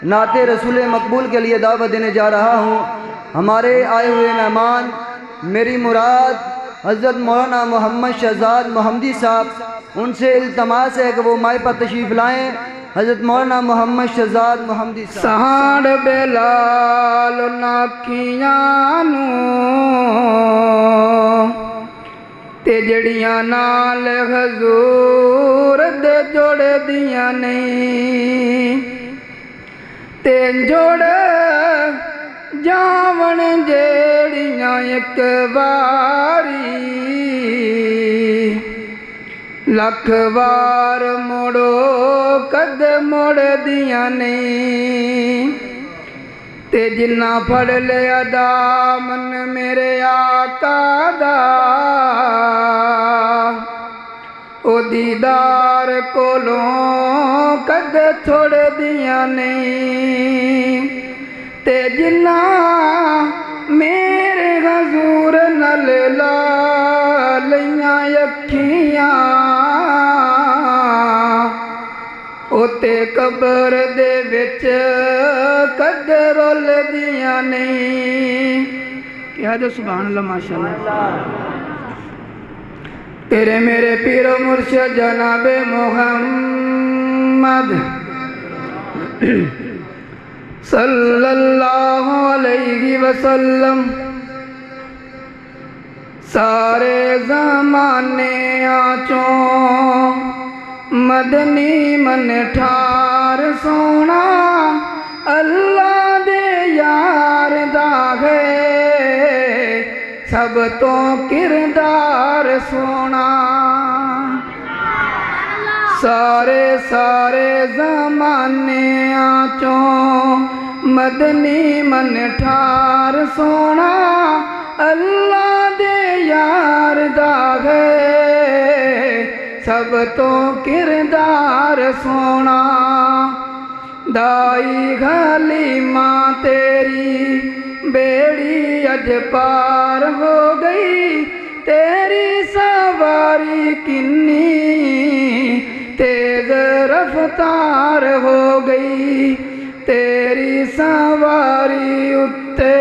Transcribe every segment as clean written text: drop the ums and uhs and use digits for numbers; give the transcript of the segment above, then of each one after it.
नाते रसूल मकबूल के लिए दावत देने जा रहा हूँ। हमारे आए हुए मेहमान मेरी मुराद हज़रत मौलाना मोहम्मद शहजाद मोहम्मदी साहब, उनसे इल्तमास है कि वो माई पर तशरीफ़ लाएँ। हज़रत मौलाना मोहम्मद शहजाद मोहम्मदी साहब। सहाड़ बेलाल नाखियां नू ते जड़ियां नाल हजूर दे जोड़ दियां नहीं, ते जोड़ जावन जेड़ियां एक बारी लख बार मोड़ो कद मोड़ दियां नहीं, ते जिन्ना फड़ लिया दामन मेरे आका दा ओ दीदार कोलों कद छोड़ दियां नहीं, ते जिन्ना मेरे हजूर नल ला लियां अखियां ओते कबर दे विच कद रोल दियां नहीं। क्या जो सुभान अल्लाह माशाअल्लाह। तेरे मेरे पीरो मुर्शिद जनाबे मोहम्मद सल्लल्लाहु अलैहि वसल्लम सारे ज़माने आचों मदनी मन ठार सोना अल्लाह दे यार दा है सब तो किरदार सोना। सारे सारे ज़माने आचों मदनी मन ठार सोना अल्लाह दे यार दा है सब तो किरदार सोना। दाई घाली माँ तेरी बेड़ी अज पार हो गई, तेरी सवारी किन्नी तेज रफ्तार हो गई, तेरी सवारी उत्ते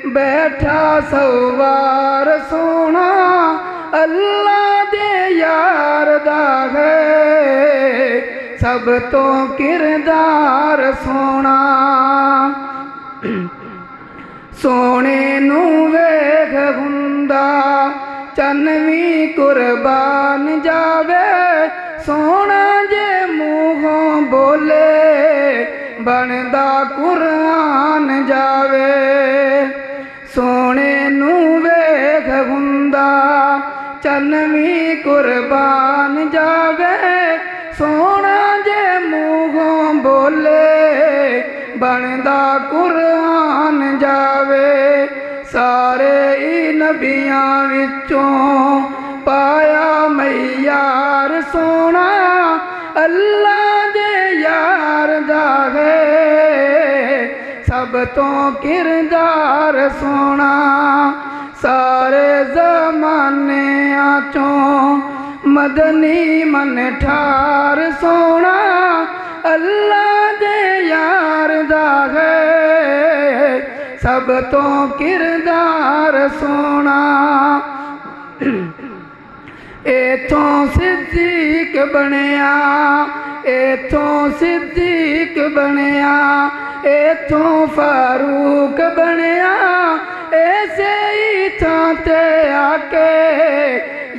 बैठा सवार सोना अल्लाह दे यार दा है सब तो किरदार सोना। सोने नू वेख हुंदा चन्नवी कुर्बान जावे, सोना जे मुँहों बोले बनदा कुरान जावे। सोने नू वेख हुंदा चन्नवी कुर्बान जावे, सोना जे मुँहों बोले बनदा कुरान जावे। सारे ई नबियां विचों पाया मैयार सोना अल्लाह दे यार दा है सब तो किरदार सोना। सारे ज़माने आचों मदनी मन ठार सोना अल्लाह दे यार दा है सब तो किरदार सोना। एथों सिद्दीक बनिया एथों सिद्दीक बनिया एथों फारूक बनिया, ऐसे ही थां ते आके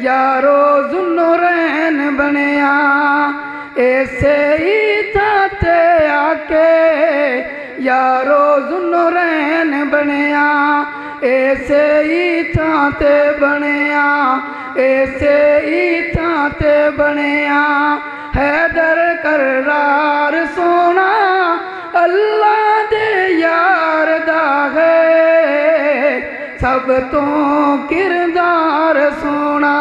यारो ज़ुन्नुरैन बनिया, ऐसे ही थां ते आके यारो ज़ुन्नुरैन बनिया, ऐसे ही थां ते बनिया ऐसे ही थां ते बनिया। हैदर करार सोना अल्लाह दे यार दा है सब तो किरदार सोना।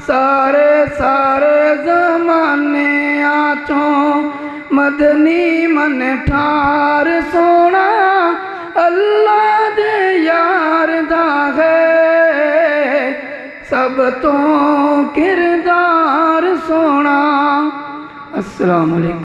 सारे सारे ज़माने आचों मदनी मन ठार सोना अल्लाह दे यार दा है सब तो किरदार सोना। अस्सलाम वालेकुम।